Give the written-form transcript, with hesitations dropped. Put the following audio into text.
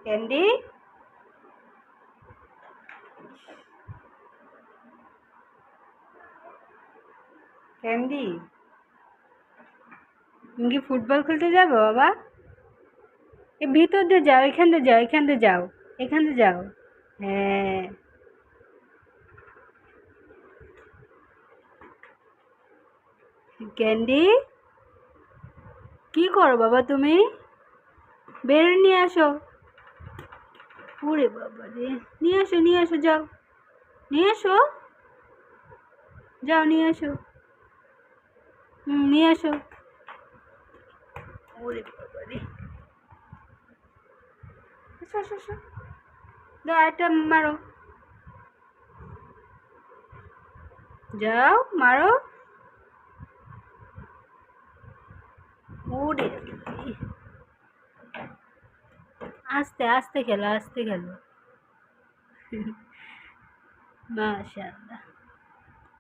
Candy, candy, তুমি কি football খেলতে যাবো বাবা? এ ভিতর দিয়ে যাও, এখান দিয়ে যাও, এখান দিয়ে যাও, এখান দিয়ে যাও। হ্যাঁ। ক্যান্ডি, কি করো বাবা তুমি? বের নিয়ে আসো। ওরে বাবা রে, নিয়ে আসো, নিয়ে আসো, যাও, নিয়ে আসো, যাও নিয়ে আসো। নিয়ে আসো। ওরে বাবা রে, আসো আসো আসো, দাও একটা মারো, যাও মারো। ওরে বাবারে। আস্তে আস্তে খেলো, আস্তে খেলো। মাশাআল্লাহ।